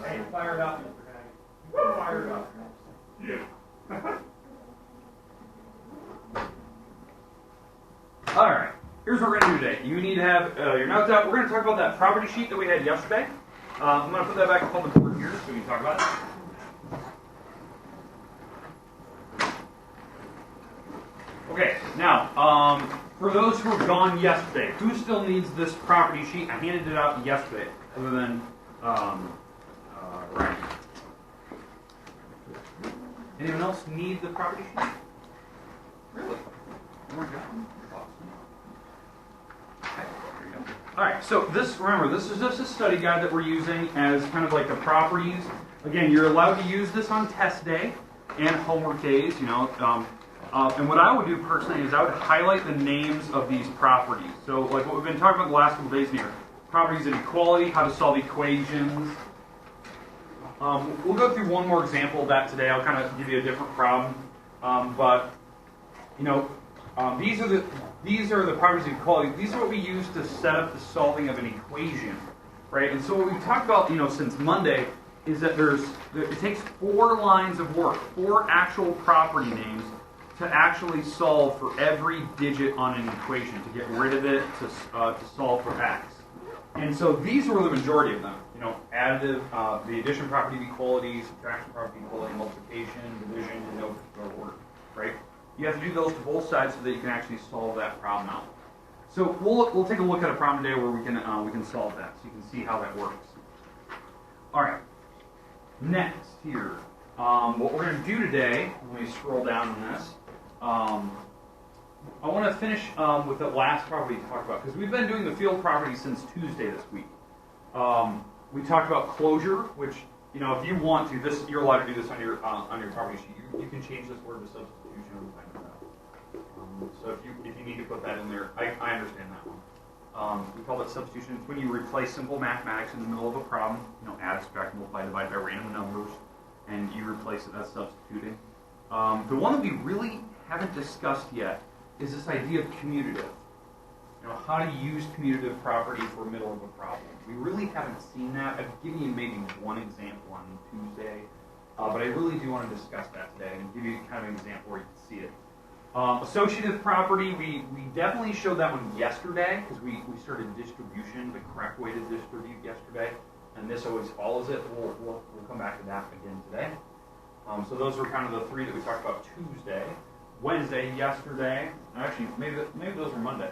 Hey, fire it up, Mr. Hagg. Fire it up. Yeah. All right. Here's what we're going to do today. You need to have your notes out. We're going to talk about that property sheet that we had yesterday. I'm going to put that back up on the board here so we can talk about it. Okay. Now, for those who were gone yesterday, who still needs this property sheet? I handed it out yesterday, other than Ryan. Anyone else need the property sheet? Really? Oh my God. Okay, there you go. All right, so remember, this is just a study guide that we're using as kind of like the properties. Again, you're allowed to use this on test day and homework days, you know. And what I would do personally is I would highlight the names of these properties. So like what we've been talking about the last couple days here. Properties of equality, how to solve equations. We'll go through one more example of that today. I'll kind of give you a different problem. But, you know, these are the properties of equality. These are what we use to set up the solving of an equation, right? And so what we've talked about, you know, since Monday is that it takes 4 lines of work, 4 actual property names to actually solve for every digit on an equation, to get rid of it, to solve for x. And so these were the majority of them. You know, additive, the addition property of equality, subtraction property of equality, multiplication, division, in no particular order, right? You have to do those to both sides so that you can actually solve that problem out. So we'll take a look at a problem today where we can solve that, so you can see how that works. All right. Next here, what we're going to do today, when we scroll down on this, I want to finish with the last property to talk about, because we've been doing the field property since Tuesday this week. We talked about closure, which, you know, if you want to, you're allowed to do this on your property sheet. You can change this word to substitution or find it out. So if you need to put that in there, I understand that one. We call it substitution. It's when you replace simple mathematics in the middle of a problem. You know, add, subtract, multiply, divide by random numbers, and you replace it as substituting. The one that we really haven't discussed yet is this idea of commutative. You know, how to use commutative property for middle of a problem. We really haven't seen that. I've given you maybe one example on Tuesday, but I really do want to discuss that today and give you kind of an example where you can see it. Associative property, we definitely showed that one yesterday because we started distribution, the correct way to distribute yesterday, and this always follows it. We'll come back to that again today. So those were kind of the 3 that we talked about Tuesday. Wednesday, yesterday, actually maybe those were Monday.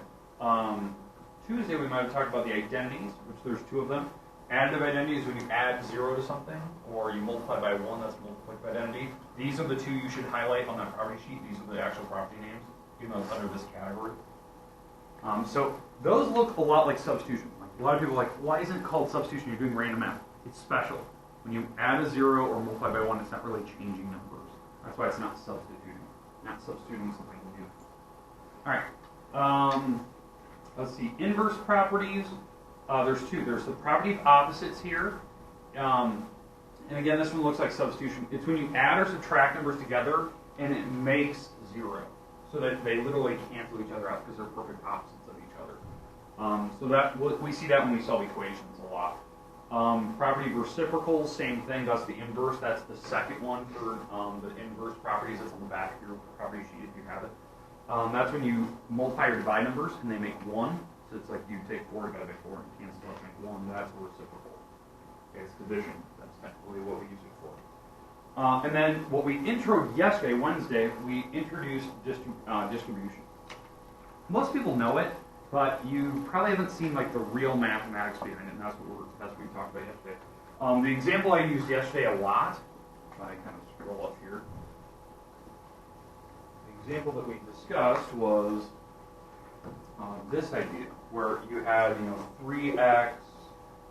Tuesday we might have talked about the identities, which there's 2 of them. Additive identity is when you add 0 to something, or you multiply by 1, that's multiplicative identity. These are the 2 you should highlight on that property sheet. These are the actual property names, even though it's under this category. So those look a lot like substitution. Like, a lot of people are like, why isn't it called substitution? You're doing random math. It's special. When you add a 0 or multiply by 1, it's not really changing numbers. That's why it's not substituting. Not substituting something new. All right. Let's see. Inverse properties. There's 2. There's the property of opposites here. And again, this one looks like substitution. It's when you add or subtract numbers together and it makes 0. So that they literally cancel each other out because they're perfect opposites of each other. So that we see that when we solve equations a lot. Property of reciprocals, same thing. That's the inverse. That's the second one for the inverse properties. That's on the back of your property sheet if you have it. That's when you multiply or divide numbers and they make 1. So it's like you take 4 divided by 4 and cancel out to make 1. That's a reciprocal. Okay, it's division. That's technically what we use it for. And then what we introed yesterday, Wednesday, we introduced distribution. Most people know it, but you probably haven't seen like the real mathematics behind it, and that's what we talked about yesterday. The example I used yesterday a lot, if I kind of scroll up here, the example that we discussed was this idea, where you had 3x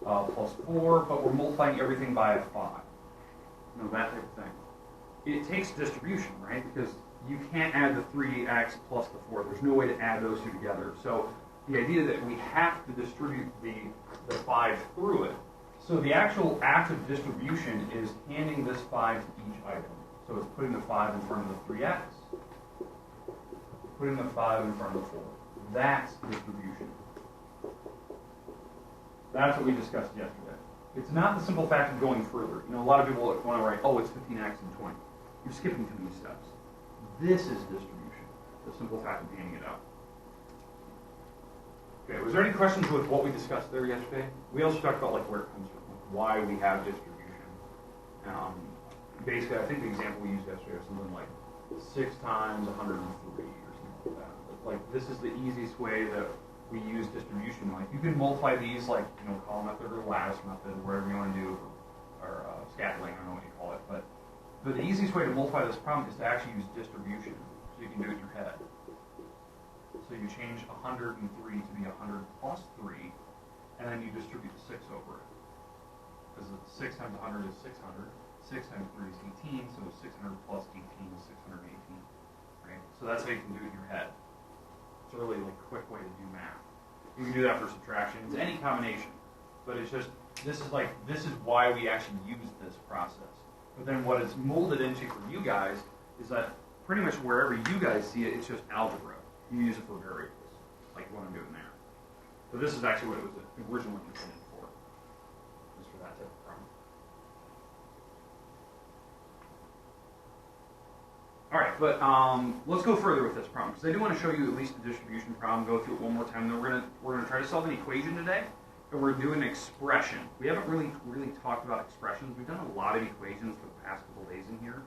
plus 4, but we're multiplying everything by a 5. That type of thing. It takes distribution, right? Because you can't add the 3x plus the 4. There's no way to add those two together. So the idea that we have to distribute the 5 through it. So the actual act of distribution is handing this 5 to each item. So it's putting the 5 in front of the 3x, putting the 5 in front of the 4. That's distribution. That's what we discussed yesterday. It's not the simple fact of going further. A lot of people want to write, oh, it's 15x and 20. You're skipping too many steps. This is distribution, the simple fact of handing it out. Okay, was there any questions with what we discussed there yesterday? We also talked about like where it comes from, like why we have distribution. Basically, I think the example we used yesterday was something like 6 times 103 or something like that. But, like this is the easiest way that we use distribution. Like you can multiply these like column method or lattice method, whatever you want to do, or scaffolding, I don't know what you call it. But the easiest way to multiply this problem is to actually use distribution, so you can do it in your head. So you change 103 to be 100 plus 3, and then you distribute the 6 over it. Because 6 times 100 is 600. 6 times 3 is 18, so 600 plus 18 is 618. Right? So that's how you can do it in your head. It's a really quick way to do math. You can do that for subtraction. It's any combination, but it's just this is why we actually use this process. But then what it's molded into for you guys is that pretty much wherever you guys see it, it's just algebra. You use it for variables, like what I'm doing there. So this is actually what it was originally intended for, just for that type of problem. All right, but let's go further with this problem, because I do want to show you at least the distribution problem, go through it one more time, then we're gonna try to solve an equation today, and we're doing an expression. We haven't really talked about expressions. We've done a lot of equations for the past couple days in here.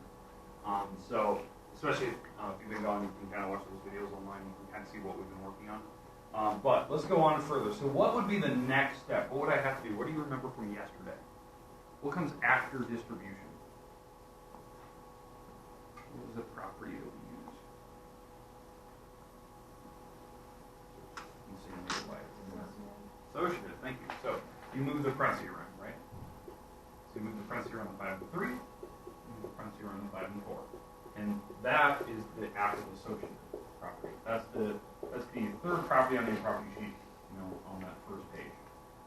So especially if you've been gone, you can kind of watch those videos online, you can kind of see what we've been working on. But let's go on further. So what would be the next step? What would I have to do? What do you remember from yesterday? What comes after distribution? What was the property that we used? You see another way. Associative, thank you. So you move the parentheses around, right? So you move the parentheses around the 5 and 3, you move the parentheses around the 5 and 4. And that is the active associative property. That's the third property on your property sheet, on that first page.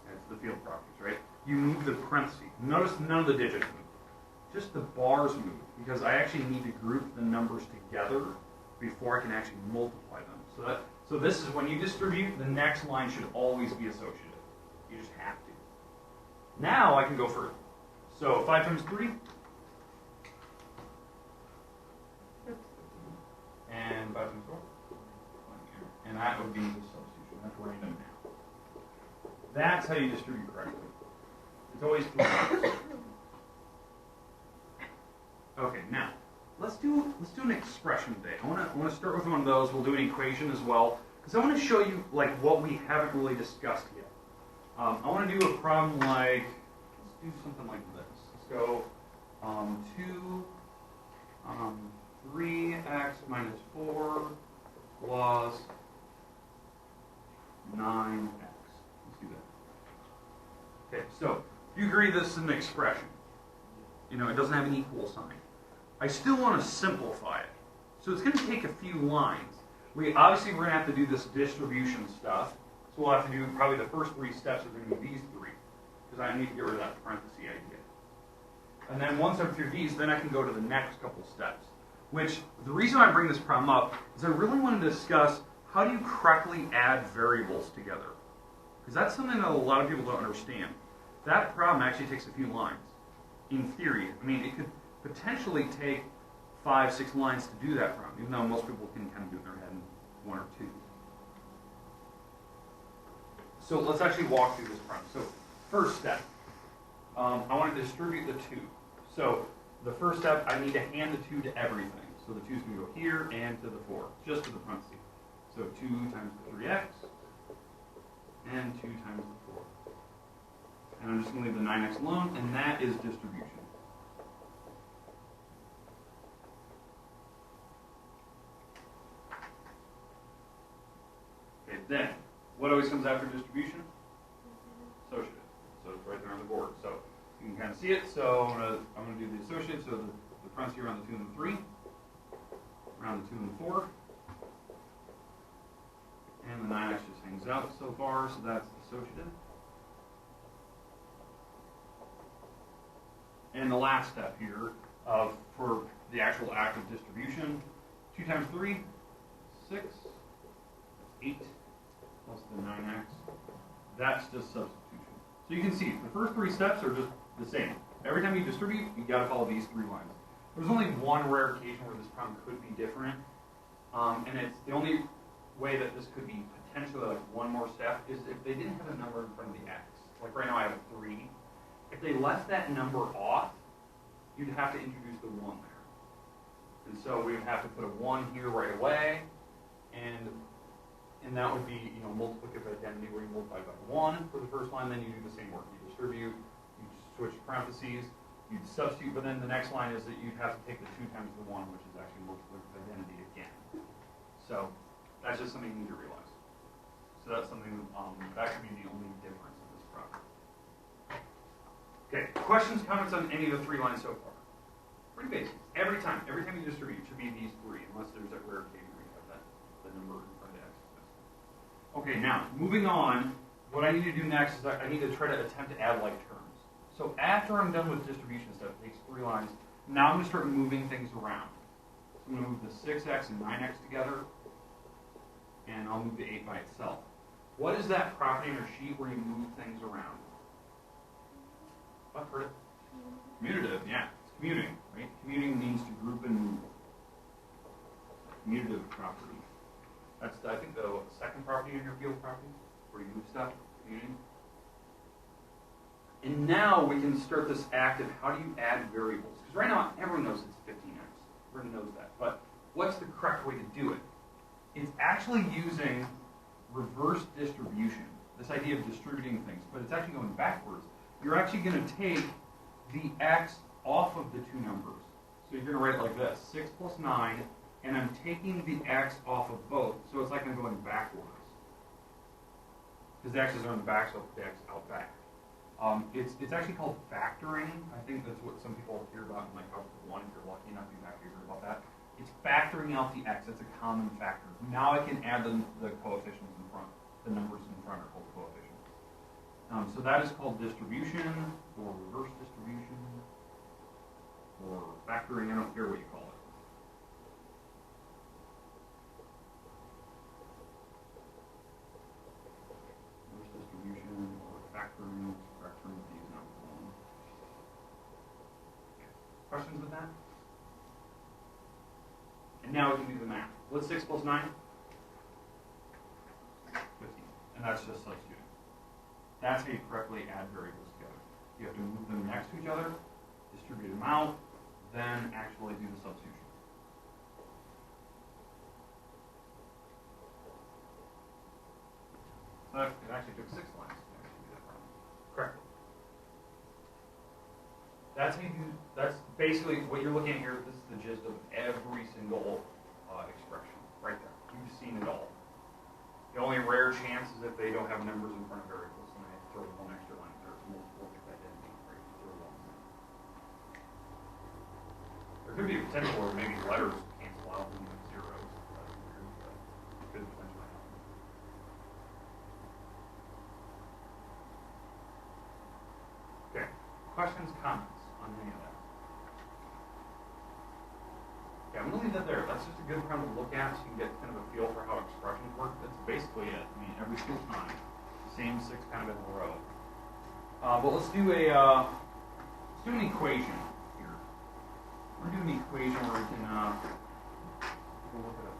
That's the field properties, right? You move the parentheses. Notice none of the digits move. Just the bars move, because I actually need to group the numbers together before I can actually multiply them. So this is when you distribute, the next line should always be associative. You just have to. Now I can go further. So 5 times 3. And 5 times 4. And that would be the substitution. That's random now. That's how you distribute correctly. It's always 3 times. Okay, now let's do an expression today. I want to start with one of those. We'll do an equation as well, because I want to show you what we haven't really discussed yet. I want to do a problem like, let's do something like this. Let's go 3x minus 4 plus 9x. Let's do that. Okay, so you agree this is an expression. It doesn't have an equal sign. I still want to simplify it. So it's going to take a few lines. Obviously, we're going to have to do this distribution stuff. So we'll have to do probably the first 3 steps are going to be these 3. Because I need to get rid of that parenthesis idea. And then once I'm through these, then I can go to the next couple steps. Which, the reason I bring this problem up is I really want to discuss how do you correctly add variables together. Because that's something that a lot of people don't understand. That problem actually takes a few lines. In theory, it could potentially take 5-6 lines to do that problem, even though most people can kind of do it in their head and 1 or 2. So let's actually walk through this problem. So first step, I want to distribute the 2. So the first step, I need to hand the 2 to everything. So the 2 is going to go here and to the 4, just to the parentheses. So 2 times the 3x and 2 times the 4. And I'm just going to leave the 9x alone, and that is distribution. Okay, then, what always comes after distribution? Associative. So it's right there on the board. So you can kind of see it. So I'm going to do the associative. So the parentheses around the 2 and the 3, around the 2 and the 4. And the 9x just hangs out so far, so that's associative. And the last step here for the actual act of distribution, 2 times 3, 6, 8, plus the 9x. That's just substitution. So you can see the first 3 steps are just the same. Every time you distribute, you got to follow these 3 lines. There's only one rare occasion where this problem could be different, and it's the only way that this could be potentially like one more step is if they didn't have a number in front of the x. Like right now I have a 3. If they left that number off, you'd have to introduce the 1 there. And so we would have to put a 1 here right away, and that would be, multiplicative identity where you multiply by 1 for the first line, then you do the same work. You distribute, you switch parentheses, you substitute, but then the next line is that you'd have to take the 2 times the 1, which is actually multiplicative identity again. So that's just something you need to realize. So that's something that could be the only difference in this problem. Okay, questions, comments on any of the 3 lines so far? Pretty basic. Every time you distribute, it should be these 3, unless there's that rare occasion where you have the number in front of the x. Okay, now, moving on, what I need to do next is I need to try to attempt to add like terms. So after I'm done with distribution stuff, it takes 3 lines, now I'm going to start moving things around. So I'm going to move the 6x and 9x together, and I'll move the 8 by itself. What is that property in your sheet where you move things around? I've heard it. Commutative, yeah. It's commuting, right? Commuting means to group and move. Commutative property. That's, I think, the second property in your field property, where you move stuff, commuting. And now we can start this act of how do you add variables? Because right now, everyone knows it's 15x. Everyone knows that. But what's the correct way to do it? It's actually using reverse distribution, this idea of distributing things, but it's actually going backwards. You're actually going to take the x off of the 2 numbers. So you're going to write it like this, 6 plus 9, and I'm taking the x off of both, so it's like I'm going backwards. Because the x's are on the back, so I'll put the x out back. It's actually called factoring. I think that's what some people hear about in like algebra 1, if you're lucky enough to actually hear about that. It's factoring out the x. That's a common factor. Now I can add the coefficients in front. The numbers in front are called coefficients. So that is called distribution, or reverse distribution, or factoring. I don't care what you call it. Reverse distribution, or factoring. Factoring is not one. Questions with that? And now we can do the math. What's 6 plus 9? 15. And that's just substituting. That's how you correctly add variables together. You have to move them next to each other, distribute them out, then actually do the substitution. So it actually took 6 lines to actually do that problem. Correct. That's how you do, that's basically what you're looking at here. This is the gist of every single expression right there. You've seen it all. The only rare chance is if they don't have numbers in front of variables, and I have to throw 1 extra line there. Multiple identity, right? Throw 1. There could be a potential where maybe letters cancel out and you have zeros. That's weird, but it could potentially happen. Okay. Questions, comments on any of that? Yeah, I'm going to leave that there. That's just a good problem to look at so you can get kind of a feel for how expressions work. That's basically it. I mean, every single time. The same 6 kind of in a row. But let's do an equation here. We're going to do an equation where we can look at it.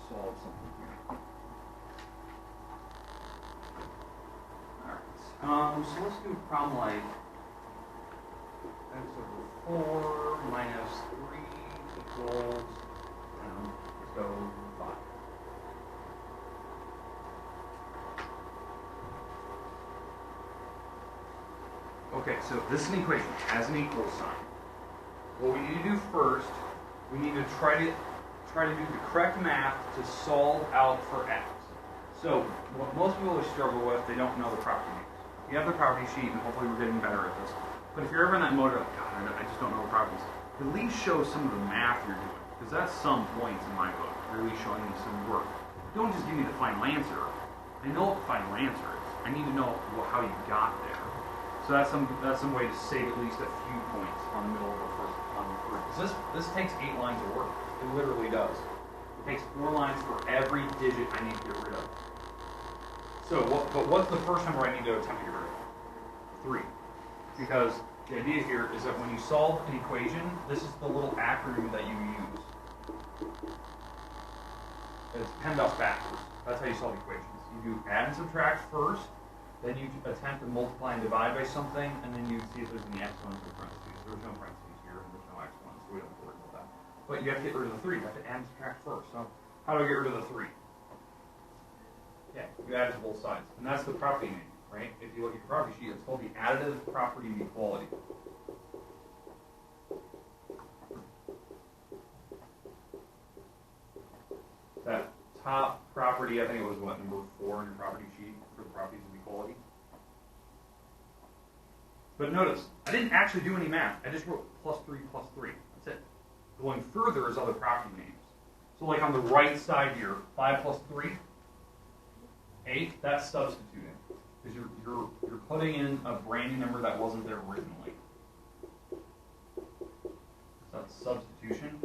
Solve solve something here. Alright, so let's do a problem like x over 4 minus 3 equals, let's go 5. Okay, so this is an equation, has an equal sign. What we need to do first, we need to try to do the correct math to solve out for x. So what most people always struggle with, they don't know the property names. You have the property sheet, and hopefully we're getting better at this. But if you're ever in that mode of, God, I just don't know the properties, at least show some of the math you're doing, because that's some points in my book. You're really showing me some work. Don't just give me the final answer. I know what the final answer is. I need to know how you got there. So that's some way to save at least a few points on the middle of the first proof. This takes 8 lines of work. It literally does. It takes 4 lines for every digit I need to get rid of. So what's the first number I need to attempt to get rid of? 3. Because the idea here is that when you solve an equation, this is the little acronym that you use. It's PEMDAS backwards. That's how you solve equations. You do add and subtract first, then you attempt to multiply and divide by something, and then you see if there's any exponents or parentheses. There's no parentheses here, and there's no exponents, so we don't have to worry about that. But you have to get rid of the 3. You have to add and subtract first. So how do I get rid of the 3? Yeah, you add it to both sides. And that's the property name, right? If you look at your property sheet, it's called the additive property of equality. That top property, I think it was what, number 4 in your property sheet for the properties of equality. But notice, I didn't actually do any math. I just wrote plus 3 plus 3. That's it. Going further is other property names. So like on the right side here, 5 plus 3, 8, that's substituting. Because you're putting in a brand new number that wasn't there originally. So that's substitution.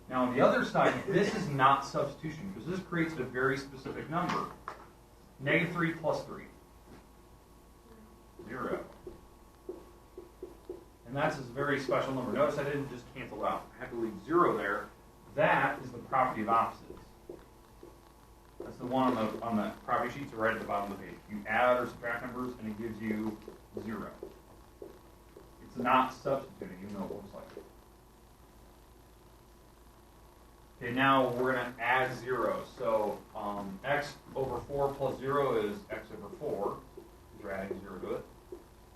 Now on the other side, this is not substitution, because this creates a very specific number. -3 plus 3. 0. And that's a very special number. Notice I didn't just cancel out. I have to leave 0 there. That is the property of opposites. That's the one on the property sheets right at the bottom of the page. You add or subtract numbers, and it gives you 0. It's not substituting, even though it looks like it. Okay, now we're going to add zeros. So x over 4 plus 0 is x over 4. You're adding 0 to it.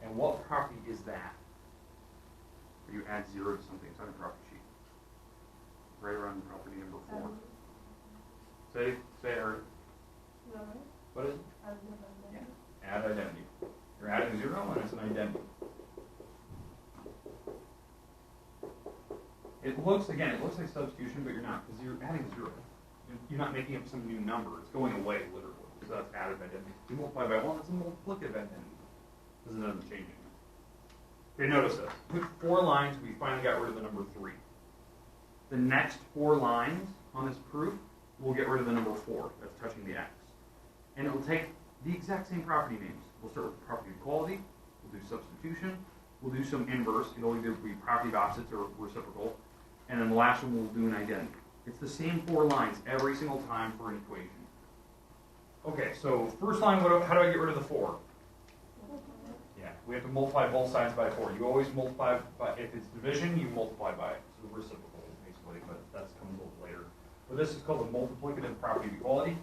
And what property is that? Where you add 0 to something. It's on a property sheet. Right around property number 4. Say it, Art. What is it? Yeah. Add identity. You're adding 0, and it's an identity. It looks like substitution, but you're not, because you're adding 0. You're not making up some new number. It's going away, literally. So that's additive identity. You multiply by 1, that's a multiplicative identity. Because it doesn't change anything. Okay, notice this. With 4 lines, we finally got rid of the number 3. The next 4 lines on this proof, we'll get rid of the number 4. That's touching the x. And it will take the exact same property names. We'll start with the property of equality. We'll do substitution. We'll do some inverse. It'll either be property of opposites or reciprocal. And then the last one we'll do an identity. It's the same 4 lines every single time for an equation. Okay, so first line, how do I get rid of the 4? Yeah, we have to multiply both sides by 4. You always multiply by, if it's division, you multiply by it. So reciprocal, basically, but that comes a little later. But this is called the multiplicative property of equality.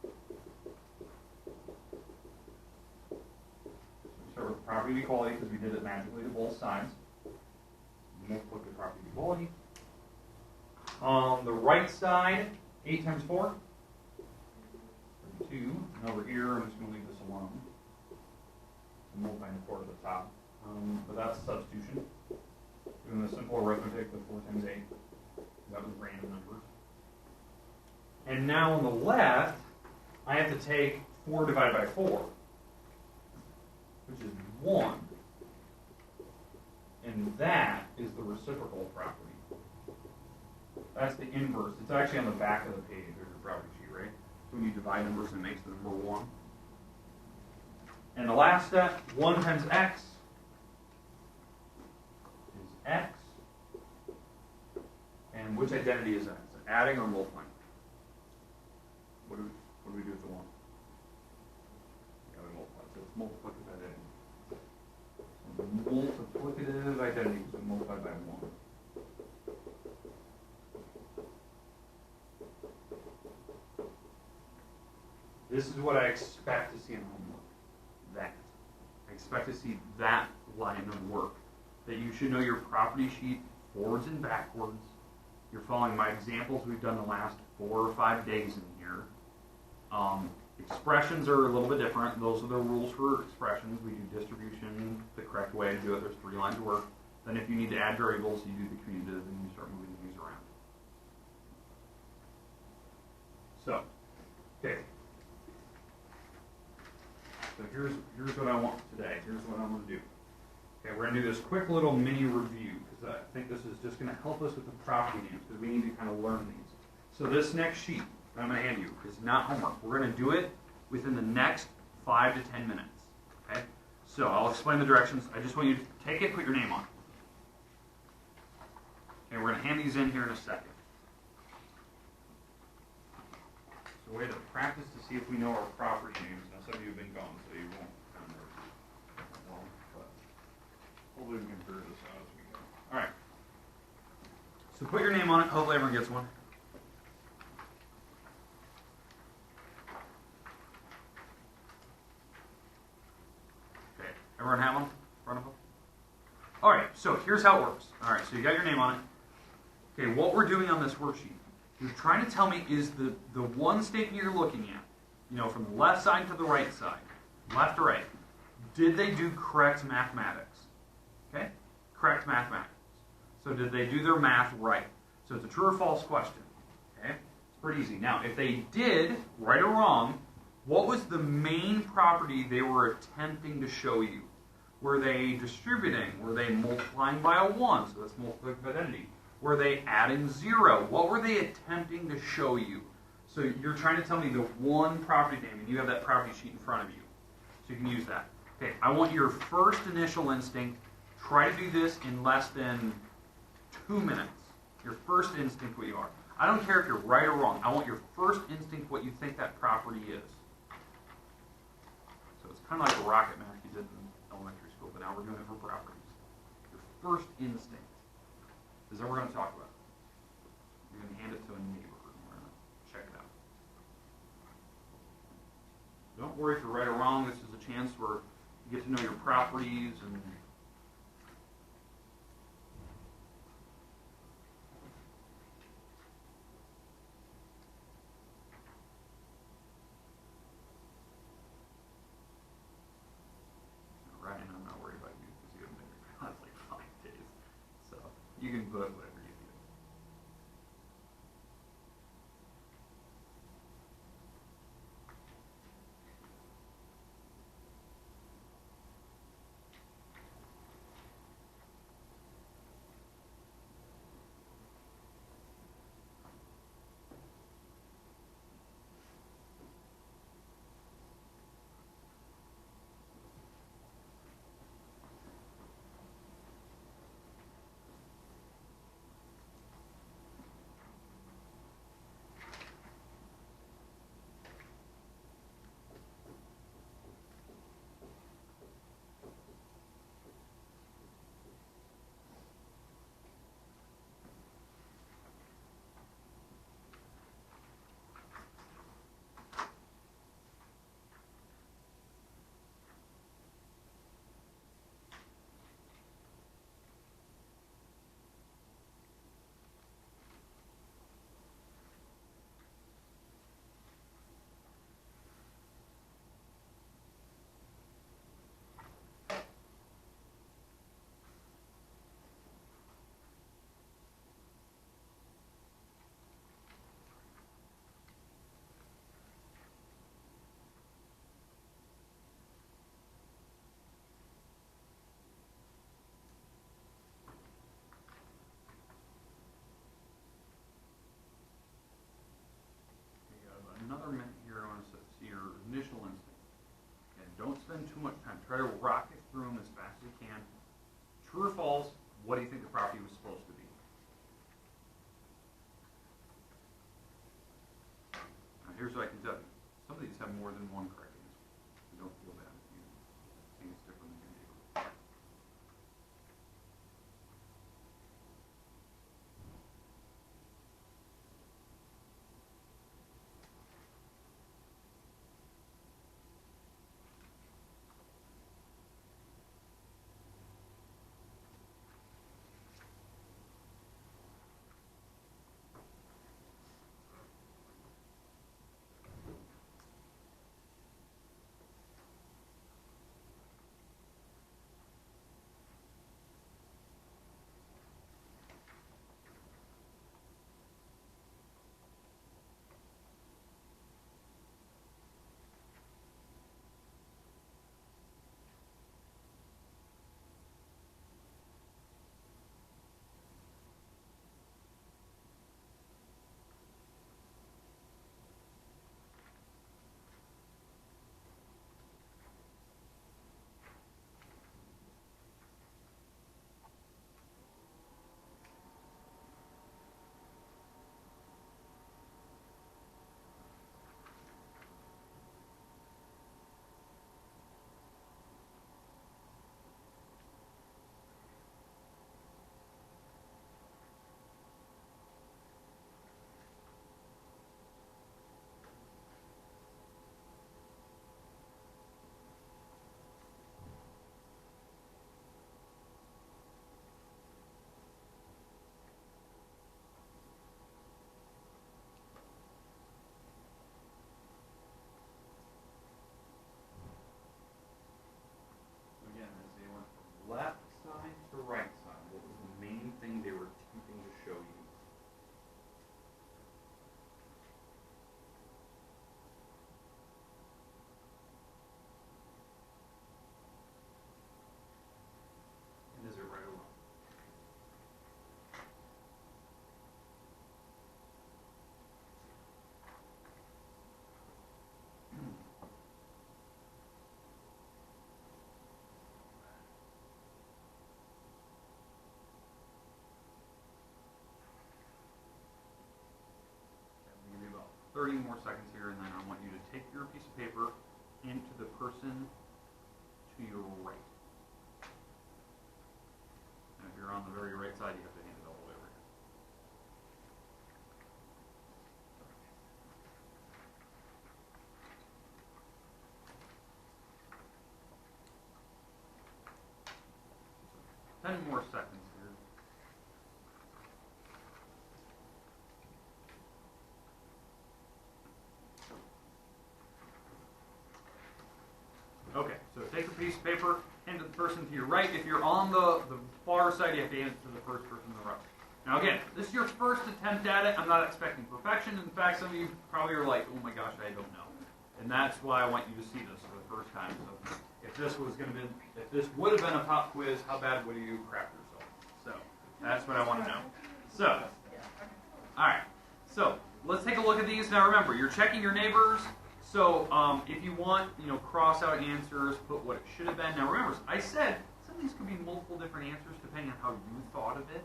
So we start with the property of equality because we did it magically to both sides. Multiplicative property of equality. On the right side, 8 times 4, 32. And over here, I'm just going to leave this alone. I'm multiplying the 4 to the top. But that's substitution. Doing the simple arithmetic, the 4 times 8. That was random numbers. And now on the left, I have to take 4 divided by 4, which is 1. And that is the reciprocal property. That's the inverse. It's actually on the back of the page of your property sheet, right? So when you divide numbers, it makes the number 1. And the last step, 1 times x is x. And which identity is that? Is it adding or multiplying? What do we do with the 1? Yeah, we multiply. So it's multiplicative identity. So multiplicative identity is multiplied by 1. This is what I expect to see in homework. That. I expect to see that line of work. That you should know your property sheet forwards and backwards. You're following my examples we've done the last 4 or 5 days in here. Expressions are a little bit different. Those are the rules for expressions. We do distribution the correct way to do it. There's 3 lines of work. Then if you need to add variables, you do the commutative and you start moving things around. So, okay. So here's what I want today. Here's what I'm going to do. Okay, we're going to do this quick little mini review because I think this is just going to help us with the property names because we need to kind of learn these. So this next sheet that I'm going to hand you is not homework. We're going to do it within the next 5 to 10 minutes. Okay? So I'll explain the directions. I just want you to take it, put your name on it. Okay, we're going to hand these in here in a second. It's a way to practice to see if we know our property names. Now some of you have been gone, so you won't kind of know well, but hopefully we can figure this out as we go. All right. So put your name on it. Hopefully everyone gets one. Okay. Everyone have one in front of them? All right. So here's how it works. All right. So you got your name on it. Okay. What we're doing on this worksheet, you're trying to tell me is the one statement you're looking at, you know, from the left side to the right side, left to right, did they do correct mathematics? Okay? Correct mathematics. So did they do their math right? So it's a true or false question. Okay? It's pretty easy. Now, if they did, right or wrong, what was the main property they were attempting to show you? Were they distributing? Were they multiplying by a 1? So that's multiplicative identity. Were they adding 0? What were they attempting to show you? So you're trying to tell me the one property name, and you have that property sheet in front of you. So you can use that. Okay, I want your first initial instinct. Try to do this in less than 2 minutes. Your first instinct, what you are. I don't care if you're right or wrong. I want your first instinct, what you think that property is. So it's kind of like a rocket math you did in elementary school, but now we're doing it for properties. Your first instinct is that we're going to talk about. You're going to hand it to a neighbor, and we're going to check it out. Don't worry if you're right or wrong. This is a chance where you get to know your properties and Ryan, I'm not worried about you because you haven't been here for like 5 days. So you can put whatever you do. more than one correct answer. So don't feel bad if you think it's different than your neighbor. Again, as they went from left side to right side, what was the main thing they were attempting to show you? And is it right or wrong? I'm going to give you about 30 more seconds here, and then I want you to take your piece of paper into the person to your right. And if you're on the very right side, you have to hand it all the way over here. 10 more seconds here. Okay, so take a piece of paper, hand it to the person to your right. If you're on the far side, you have to hand it to the first person to the right. Now again, this is your first attempt at it. I'm not expecting perfection. In fact, some of you probably are like, oh my gosh, I don't know. And that's why I want you to see this for the first time. So if this was going to be, if this would have been a pop quiz, how bad would you crap yourself? So that's what I want to know. So, all right. So let's take a look at these. Now remember, you're checking your neighbors. So if you want, cross out answers, put what it should have been. Now remember, I said some of these could be multiple different answers depending on how you thought of it,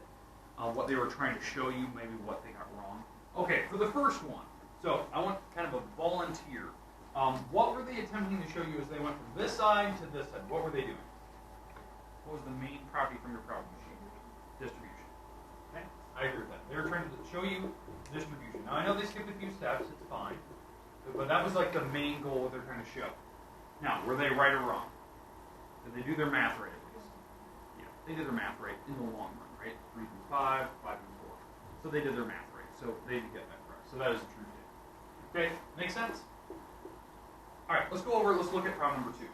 what they were trying to show you, maybe what they got wrong. Okay, for the first one, so I want kind of a volunteer. What were they attempting to show you as they went from this side to this side? What were they doing? What was the main property from your property sheet? Distribution. Okay, I agree with that. They were trying to show you distribution. Now I know they skipped a few steps, it's fine. But that was like the main goal that they're trying to show. Now, were they right or wrong? Did they do their math right at least? Yeah, they did their math right in the long run, right? 3 through 5, 5 through 4. So they did their math right. So they did get that correct. So that is a true statement. Okay, make sense? All right, let's go over, let's look at problem number 2.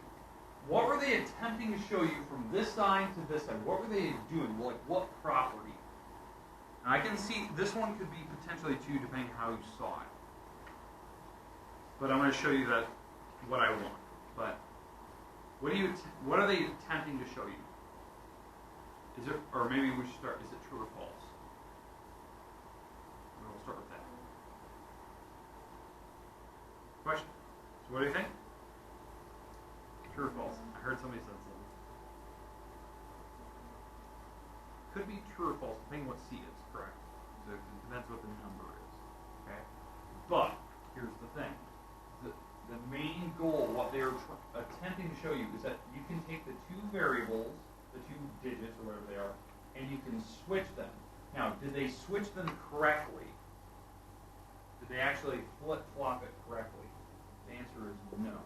What were they attempting to show you from this side to this side? What were they doing? Like, what property? Now, I can see this one could be potentially 2 depending on how you saw it. But I'm going to show you that what I want. But what are they attempting to show you? Is it, or maybe we should start, is it true or false? We'll start with that. Question. So what do you think? True or false? I heard somebody said something. Could be true or false, depending on what C is, correct? So it depends what the number is. Okay? But here's the thing. the main goal, what they're attempting to show you, is that you can take the two variables, the two digits or whatever they are, and you can switch them. Now, did they switch them correctly? Did they actually flip-flop it correctly? The answer is no.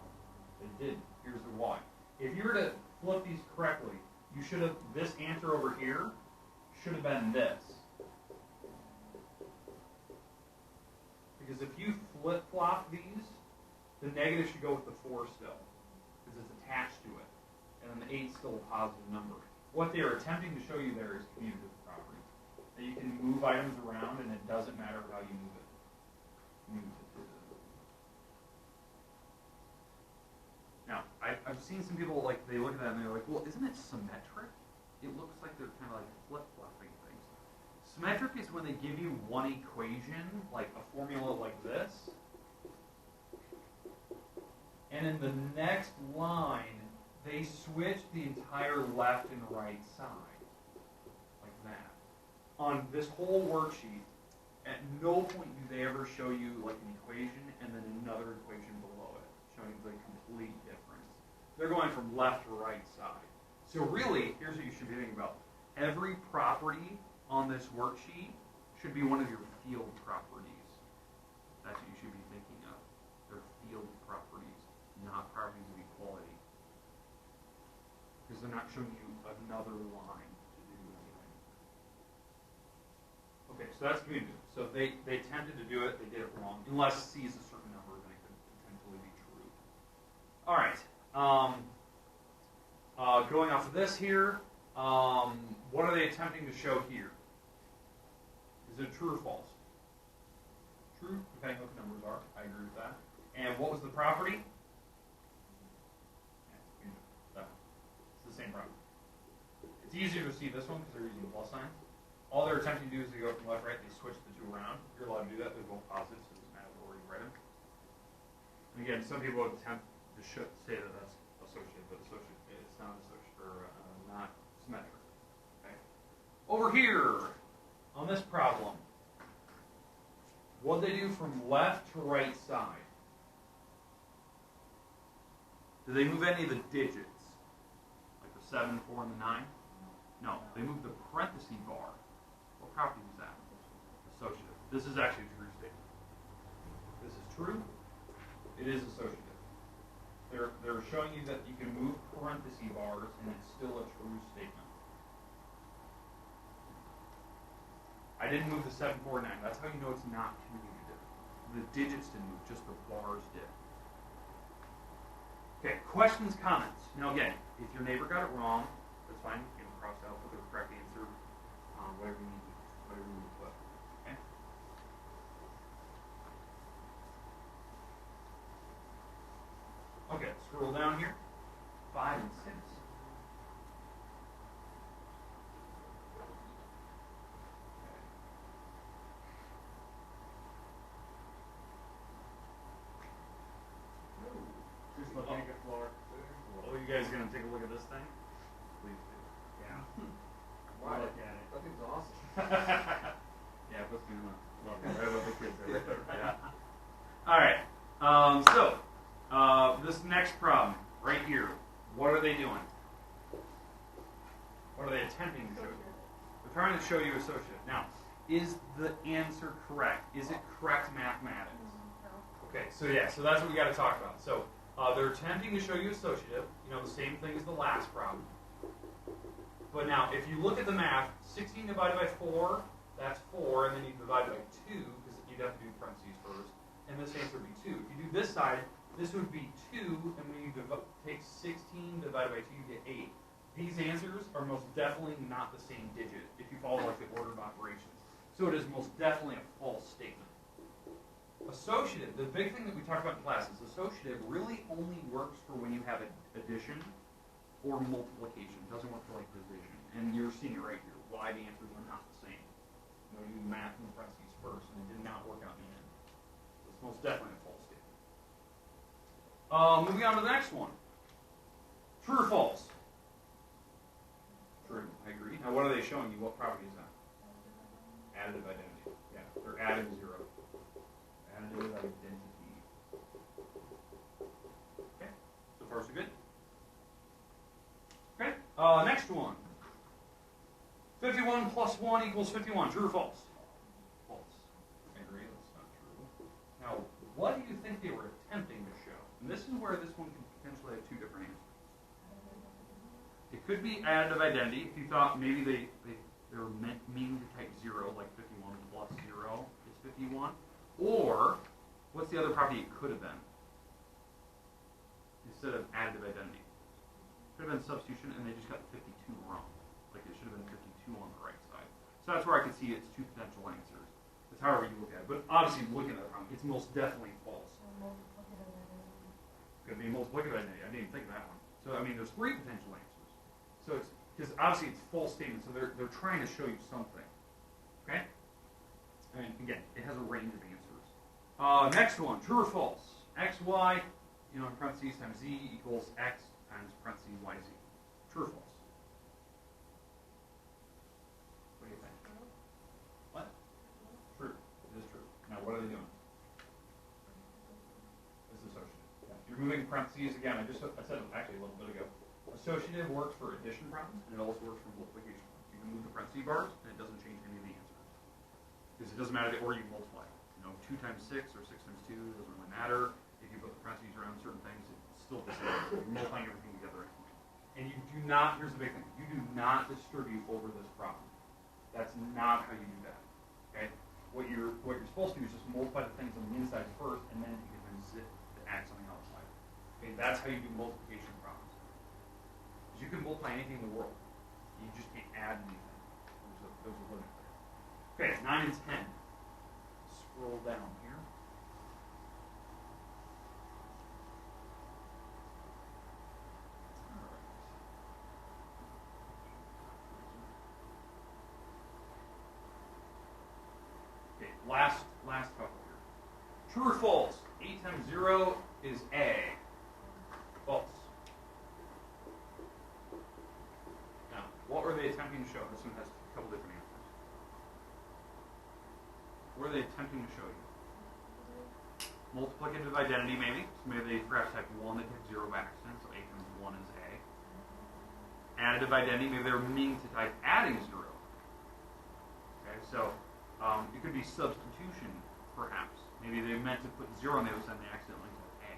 They didn't. Here's the why. If you were to flip these correctly, you should have, this answer over here should have been this. Because if you flip-flop these, the negative should go with the 4 still, because it's attached to it. And then the 8 is still a positive number. What they are attempting to show you there is commutative property. That you can move items around and it doesn't matter how you move it. Now, I've seen some people, like, they look at that and they're like, well, isn't it symmetric? It looks like they're kind of like flip-flopping things. Symmetric is when they give you one equation, like a formula like this, and in the next line, they switch the entire left and right side, like that. On this whole worksheet, at no point do they ever show you like an equation and then another equation below it, showing the complete difference. They're going from left to right side. So really, here's what you should be thinking about. Every property on this worksheet should be one of your field properties. That's what you should be thinking of. They're field properties, not properties of equality. Because they're not showing you another line to do anything. Okay, so that's commutative. So they attempted to do it, they did it wrong. Unless C is a certain number, then it could potentially be true. All right. Going off of this here, what are they attempting to show here? Is it true or false? True, depending on what the numbers are. I agree with that. And what was the property? Yeah, that one. It's the same property. It's easier to see this one because they're using plus signs. All they're attempting to do is they go from left to right, they switch the two around. You're allowed to do that. They're both positive, so it doesn't matter where you write them. And again, some people attempt to say that that's associative, but it's not associative, or not symmetric. Okay. Over here, on this problem, what did they do from left to right side? Did they move any of the digits? Like the 7, 4, and the 9? No, they moved the parenthesis bar. What property is that? Associative. This is actually a true statement. This is true. It is associative. They're showing you that you can move parenthesis bars and it's still a true statement. I didn't move the 7, 4, 9. That's how you know it's not commutative. The digits didn't move, just the bars did. Okay, questions, comments. Now again, if your neighbor got it wrong, that's fine. You can cross out with the correct answer, whatever you need to put. Okay. Okay, scroll down here. 5 and 6. Just looking at the floor. Oh, you guys gonna take a look at this thing? Please do. Yeah. Why? Look at it. That thing's awesome. Yeah, it puts me in the love it. Right with the kids there. Yeah. All right. This next problem right here. What are they doing? What are they attempting to show you? They're trying to show you associative. Now, is the answer correct? Is it correct mathematics? Okay, so that's what we got to talk about. So they're attempting to show you associative. You know, the same thing as the last problem. But now, if you look at the math, 16 divided by 4, that's 4, and then you divide by 2, because you'd have to do parentheses first, and this answer would be 2. If you do this side, this would be 2, and when you take 16 divided by 2, you get 8. These answers are most definitely not the same digit, if you follow like the order of operations. So it is most definitely a false statement. Associative, the big thing that we talked about in class is associative really only works for when you have addition or multiplication. It doesn't work for like division. And you're seeing it right here, why the answers are not the same. You know, you do math and parentheses first, and it did not work out in the end. So it's most definitely a false statement. Moving on to the next one. True or false? True, I agree. Now what are they showing you? What property is that? Additive identity. Yeah, they're adding 0. Additive identity. plus 1 equals 51. True or false? False. I agree, that's not true. Now, what do you think they were attempting to show? And this is where this one can potentially have two different answers. It could be additive identity. If you thought maybe they were meaning to type 0, like 51 plus 0 is 51. Or, what's the other property it could have been? Instead of additive identity. It could have been substitution, and they just got 52 wrong. Like it should have been 52 on the right side. So that's where I could see it's two potential answers. It's however you look at it. But obviously, looking at it wrong, it's most definitely false. Could be multiplicative identity. I didn't even think of that one. So, I mean, there's three potential answers. So it's, because obviously it's false statement, so they're trying to show you something. Okay? I mean, again, it has a range of answers. Next one, true or false? X, Y, in parentheses times Z equals X times parentheses Y, Z. True or false? What do you think? What? True. It is true. Now, what are they doing? This is associative. Yeah. You're moving parentheses again. I said it actually a little bit ago. Associative works for addition problems, and it also works for multiplication problems. You can move the parentheses bars, and it doesn't change any of the answers. Because it doesn't matter the order you multiply. 2 times 6 or 6 times 2 doesn't really matter. If you put the parentheses around certain things, it's still the same. You're multiplying everything together anyway. And you do not, here's the big thing, you do not distribute over this problem. That's not how you do that. Okay? What you're supposed to do is just multiply the things on the inside first, and then you can then zip to add something outside. Okay, that's how you do multiplication problems. Because you can multiply anything in the world. You just can't add anything. There's a limit there. Okay, 9 and 10. Scroll down here. All right. Okay, last couple here. True or false? 8 times 0 is A. False. Now, what were they attempting to show? This one has a couple different answers. What are they attempting to show you? Multiplicative identity, maybe. So maybe they perhaps type 1, they type 0 by accident, so 8 times 1 is A. Additive identity, maybe they were meaning to type adding 0. Okay, so it could be substitution, perhaps. Maybe they meant to put 0 on the other side and they accidentally typed A.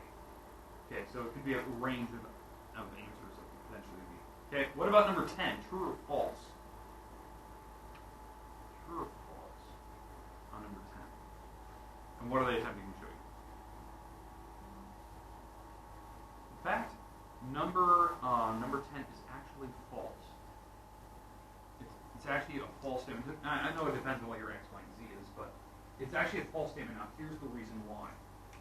Okay, so it could be a range of answers that could potentially be. Okay, what about number 10? True or false? True or false on number 10? And what are they attempting to show you? In fact, number 10 is actually false. It's actually a false statement. I know it depends on what your X, Y, and Z is, but it's actually a false statement. Now, here's the reason why.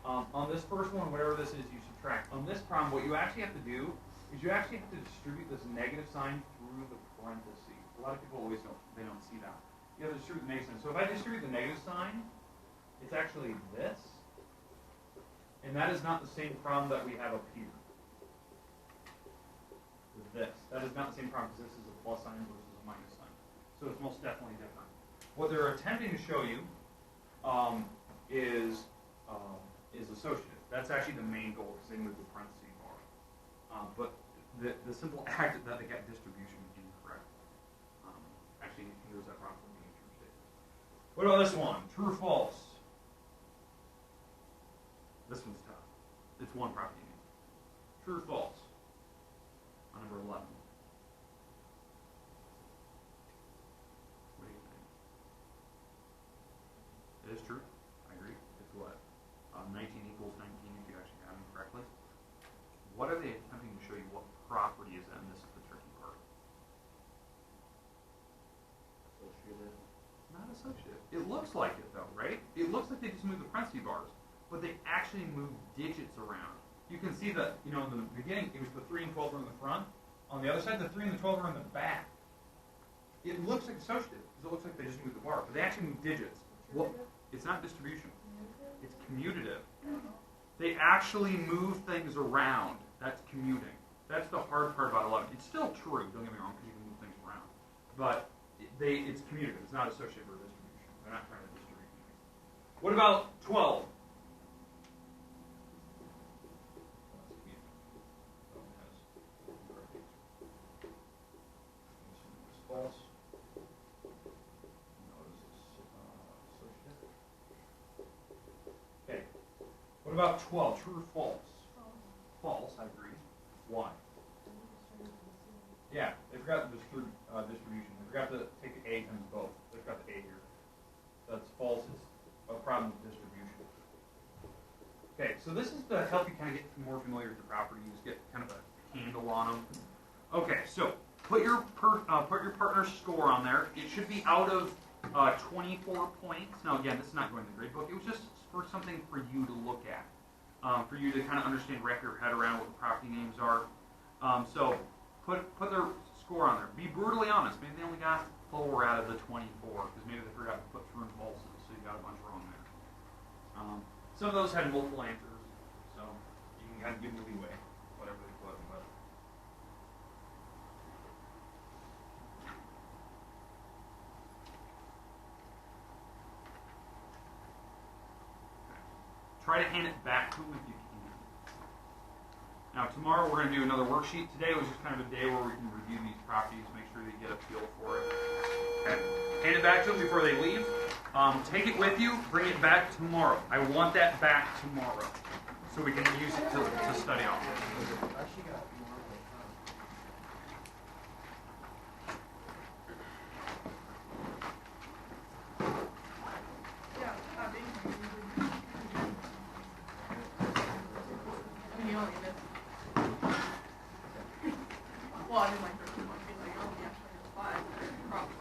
On this first one, whatever this is, you subtract. On this problem, what you actually have to do is you actually have to distribute this negative sign through the parentheses. A lot of people always don't see that. You have to distribute the negative sign. So if I distribute the negative sign, it's actually this. And that is not the same problem that we have up here. With this. That is not the same problem because this is a plus sign versus a minus sign. So it's most definitely different. What they're attempting to show you is associative. That's actually the main goal because they moved the parentheses bar. But the simple act that they got distribution incorrect. Actually, here's that problem from the true statement. What about this one? True or false? This one's tough. It's one property name. True or false? On number 11. What do you think? It is true. I agree. It's what? 19 equals 19 if you actually have them correctly. What are they attempting to show you? What property is that? And this is the tricky part. Associative. Not associative. It looks like it though, right? It looks like they just moved the parentheses bars, but they actually moved digits around. You can see that, in the beginning, it was the 3 and 12 are in the front. On the other side, the 3 and the 12 are in the back. It looks like associative, because it looks like they just moved the bar, but they actually moved digits. Well, it's not distribution. It's commutative. They actually move things around. That's commuting. That's the hard part about 11. It's still true, don't get me wrong, because you can move things around. But it's commutative. It's not associative or distribution. They're not trying to distribute anything. What about 12? False. What about 12? True or false? False, I agree. Why? Yeah, they forgot the distribution. They forgot to take the A times both. They forgot the A here. That's false. It's a problem with distribution. Okay, so this is to help you kind of get more familiar with the properties, get kind of a handle on them. Okay, so put your partner's score on there. It should be out of 24 points. Now again, this is not going to the grade book. It was just for something for you to look at, for you to kind of understand, wrap your head around what the property names are. So put their score on there. Be brutally honest. Maybe they only got 4 out of the 24 because maybe they forgot to put true and falses, so you got a bunch wrong there. Some of those had multiple answers, so you can kind of give them leeway, whatever they put. But try to hand it back to them if you can. Now tomorrow we're going to do another worksheet. Today was just kind of a day where we can review these properties, make sure they get a feel for it. Okay. Hand it back to them before they leave. Take it with you, bring it back tomorrow. I want that back tomorrow so we can use it to study off. Well, I mean, my first one would be like, oh, yeah, there's 5. Probably.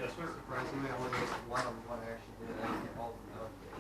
Yes, sir. Surprisingly, I only missed one of what I actually did. I didn't get all of them.